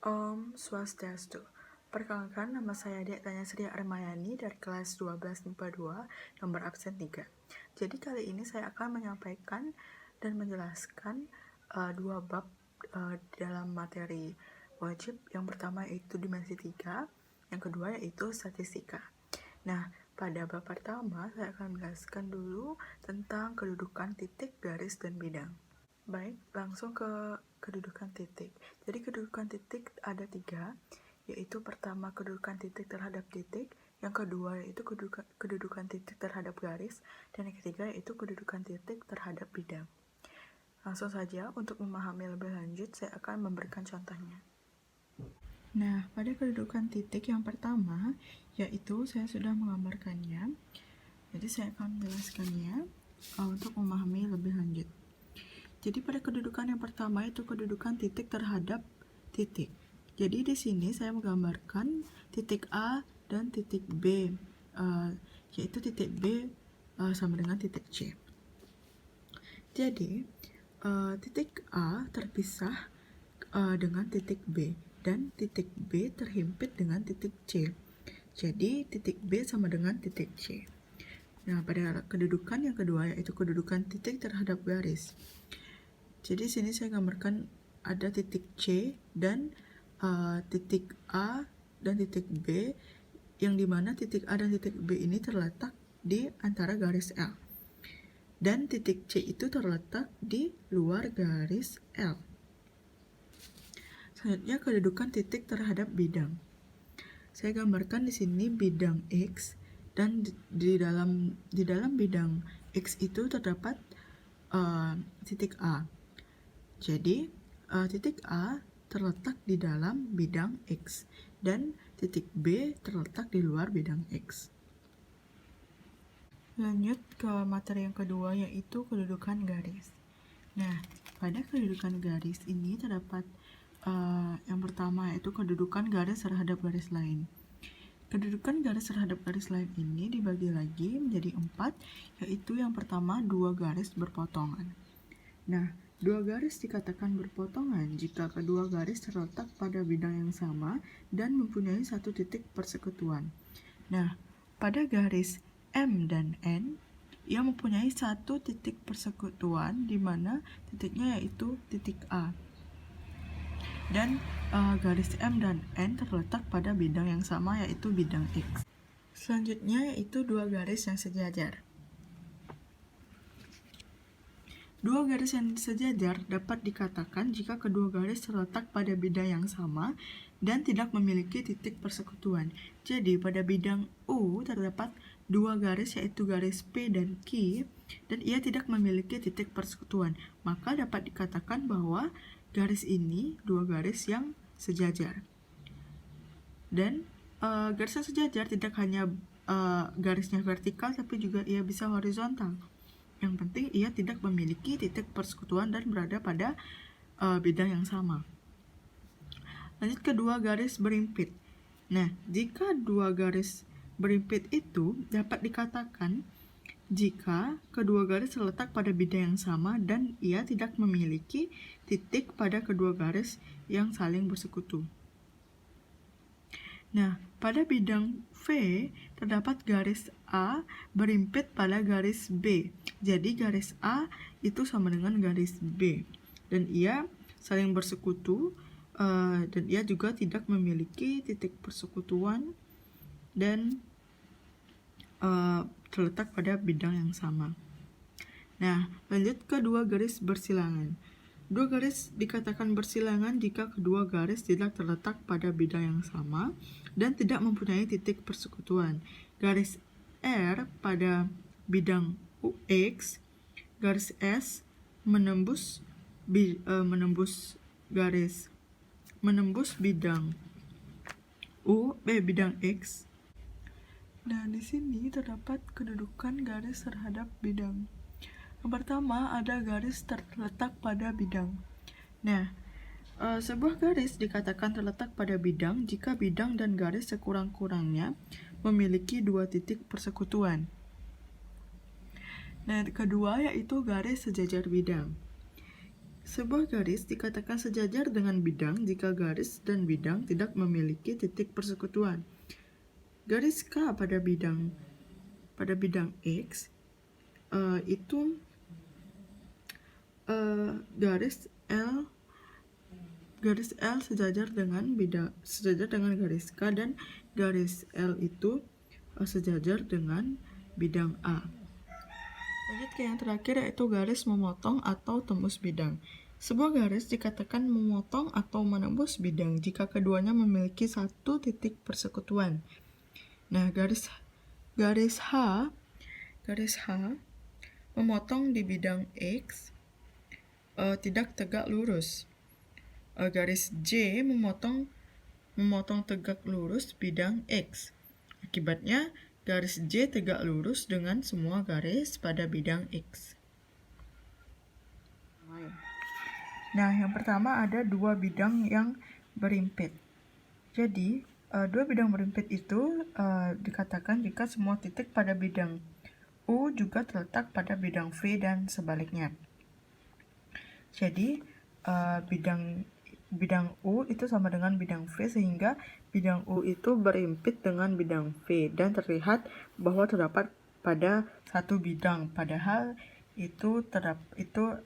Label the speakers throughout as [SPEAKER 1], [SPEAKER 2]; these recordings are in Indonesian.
[SPEAKER 1] Om Swastiastu. Perkenalkan, nama saya Dek Tanya Sri Armayani dari kelas 12 MIPA 2, nomor absen 3. Jadi kali ini saya akan menyampaikan dan menjelaskan dua bab dalam materi wajib. Yang pertama yaitu dimensi 3, yang kedua yaitu statistika. Nah, pada bab pertama saya akan menjelaskan dulu tentang kedudukan titik, garis, dan bidang. Baik, langsung ke kedudukan titik. Jadi kedudukan titik ada 3, yaitu pertama kedudukan titik terhadap titik, yang kedua yaitu kedudukan titik terhadap garis, dan yang ketiga yaitu kedudukan titik terhadap bidang. Langsung saja, untuk memahami lebih lanjut, saya akan memberikan contohnya. Nah, pada kedudukan titik yang pertama, yaitu saya sudah menggambarkannya. Jadi saya akan menjelaskannya untuk memahami lebih lanjut. Jadi pada kedudukan yang pertama itu kedudukan titik terhadap titik. Jadi di sini saya menggambarkan titik A dan titik B, yaitu titik B sama dengan titik C. Jadi titik A terpisah dengan titik B dan titik B terhimpit dengan titik C. Jadi titik B sama dengan titik C. Nah, pada kedudukan yang kedua yaitu kedudukan titik terhadap garis. Jadi sini saya gambarkan ada titik C dan titik A dan titik B, yang dimana titik A dan titik B ini terletak di antara garis L. Dan titik C itu terletak di luar garis L. Selanjutnya kedudukan titik terhadap bidang. Saya gambarkan di sini bidang X, dan di dalam bidang X itu terdapat titik A. Jadi, titik A terletak di dalam bidang X, dan titik B terletak di luar bidang X. Lanjut ke materi yang kedua, yaitu kedudukan garis. Nah, pada kedudukan garis ini terdapat yang pertama, yaitu kedudukan garis terhadap garis lain. Kedudukan garis terhadap garis lain ini dibagi lagi menjadi 4, yaitu yang pertama 2 garis berpotongan. Nah, 2 garis dikatakan berpotongan jika kedua garis terletak pada bidang yang sama dan mempunyai satu titik persekutuan. Nah, pada garis M dan N, ia mempunyai satu titik persekutuan di mana titiknya yaitu titik A. Dan garis M dan N terletak pada bidang yang sama yaitu bidang X. Selanjutnya yaitu 2 garis yang sejajar. Dua garis yang sejajar dapat dikatakan jika kedua garis terletak pada bidang yang sama dan tidak memiliki titik persekutuan. Jadi pada bidang U terdapat 2 garis yaitu garis P dan Q, dan ia tidak memiliki titik persekutuan. Maka dapat dikatakan bahwa garis ini 2 garis yang sejajar. Dan garis yang sejajar tidak hanya garisnya vertikal, tapi juga ia bisa horizontal. Yang penting ia tidak memiliki titik persekutuan dan berada pada bidang yang sama. Lanjut kedua garis berimpit. Nah, jika 2 garis berimpit itu dapat dikatakan jika kedua garis terletak pada bidang yang sama dan ia tidak memiliki titik pada kedua garis yang saling bersekutu. Nah, pada bidang V terdapat garis A berimpit pada garis B. Jadi garis A itu sama dengan garis B, dan ia saling bersekutu, dan ia juga tidak memiliki titik persekutuan dan terletak pada bidang yang sama. Nah, lanjut ke 2 garis bersilangan. 2 garis dikatakan bersilangan jika kedua garis tidak terletak pada bidang yang sama dan tidak mempunyai titik persekutuan. Garis R pada bidang X, garis S menembus bidang bidang X. Nah, di sini terdapat kedudukan garis terhadap bidang. Yang pertama ada garis terletak pada bidang. Nah, sebuah garis dikatakan terletak pada bidang jika bidang dan garis sekurang-kurangnya memiliki 2 titik persekutuan. Nah, kedua yaitu garis sejajar bidang. Sebuah garis dikatakan sejajar dengan bidang jika garis dan bidang tidak memiliki titik persekutuan. Garis K pada bidang X itu garis L sejajar dengan garis K, dan garis L itu sejajar dengan bidang A. Lanjut ke yang terakhir, yaitu garis memotong atau tembus bidang. Sebuah garis dikatakan memotong atau menembus bidang jika keduanya memiliki satu titik persekutuan. Nah, garis H memotong di bidang X tidak tegak lurus. Garis J memotong tegak lurus bidang X. Akibatnya, garis J tegak lurus dengan semua garis pada bidang X. Nah, yang pertama ada dua bidang yang berimpit. Jadi, dua bidang berimpit itu dikatakan jika semua titik pada bidang U juga terletak pada bidang V dan sebaliknya. Jadi, bidang U itu sama dengan bidang V, sehingga bidang U itu berimpit dengan bidang V dan terlihat bahwa terdapat pada satu bidang, padahal itu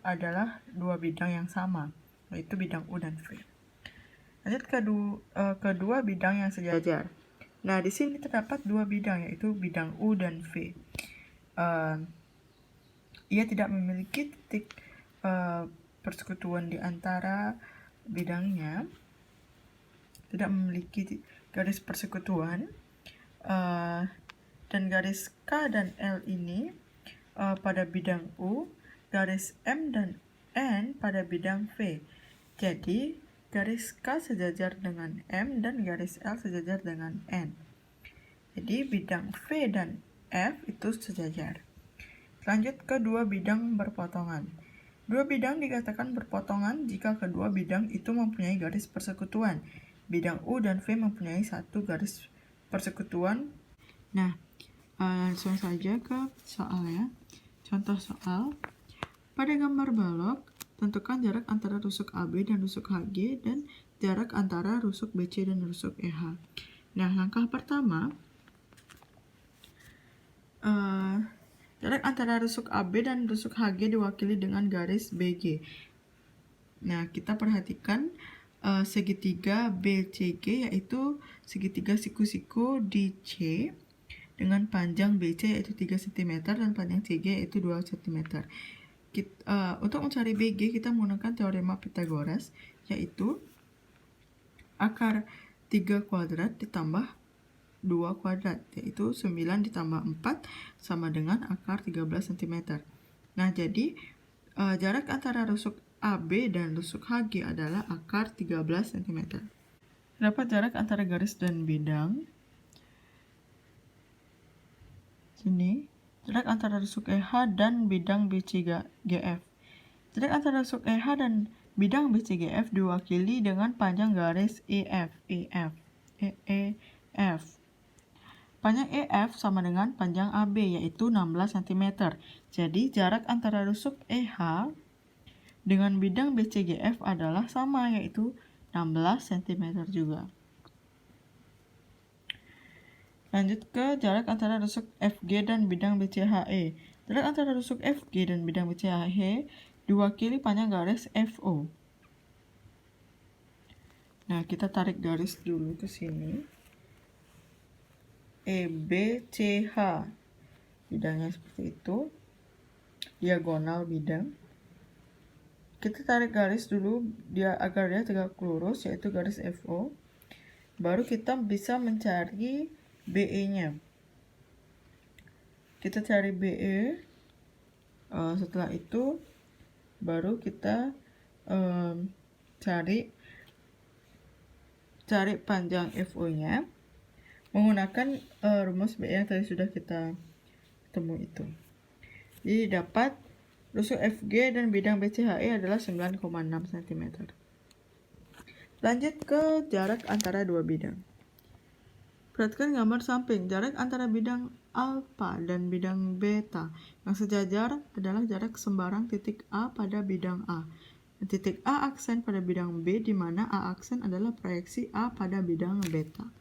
[SPEAKER 1] adalah dua bidang yang sama, yaitu bidang U dan V. Lanjut kedua bidang yang sejajar. Nah, di sini terdapat dua bidang, yaitu bidang U dan V. Ia tidak memiliki titik persekutuan di antara bidangnya, tidak memiliki garis persekutuan, dan garis K dan L ini pada bidang U, garis M dan N pada bidang V. Jadi, garis K sejajar dengan M dan garis L sejajar dengan N. Jadi, bidang V dan F itu sejajar. Lanjut ke dua bidang berpotongan. Dua bidang dikatakan berpotongan jika kedua bidang itu mempunyai garis persekutuan. Bidang U dan V mempunyai satu garis persekutuan. Nah, langsung saja ke soal ya. Contoh soal. Pada gambar balok, tentukan jarak antara rusuk AB dan rusuk HG dan jarak antara rusuk BC dan rusuk EH. Nah, langkah pertama, jarak antara rusuk AB dan rusuk HG diwakili dengan garis BG. Nah, kita perhatikan segitiga BCG yaitu segitiga siku-siku di C dengan panjang BC yaitu 3 cm dan panjang CG yaitu 2 cm. Untuk mencari BG kita menggunakan teorema Pythagoras, yaitu akar 3 kuadrat ditambah 2 kuadrat, yaitu 9 ditambah 4 sama dengan akar 13 cm. Nah, jadi jarak antara rusuk AB dan rusuk HG adalah akar 13 cm. Dapat jarak antara garis dan bidang. Sini, jarak antara rusuk EH dan bidang BCGF. Jarak antara rusuk EH dan bidang BCGF diwakili dengan panjang garis EF. Panjang EF sama dengan panjang AB, yaitu 16 cm. Jadi, jarak antara rusuk EH dengan bidang BCGF adalah sama, yaitu 16 cm juga. Lanjut ke jarak antara rusuk FG dan bidang BCHE. Jarak antara rusuk FG dan bidang BCHE diwakili panjang garis FO. Nah, kita tarik garis dulu ke sini. EBCH. Bidangnya seperti itu. Diagonal bidang. Kita tarik garis dulu agar dia tegak lurus, yaitu garis FO. Baru kita bisa mencari BE-nya. Kita cari BE. Setelah itu baru kita cari panjang FO-nya menggunakan rumus BE yang tadi sudah kita temui itu. Jadi dapat rusuk FG dan bidang BCHE adalah 9,6 cm. Lanjut ke jarak antara dua bidang. Perhatikan gambar samping. Jarak antara bidang alfa dan bidang beta yang sejajar adalah jarak sembarang titik A pada bidang A. Titik A aksen pada bidang B, di mana A aksen adalah proyeksi A pada bidang beta.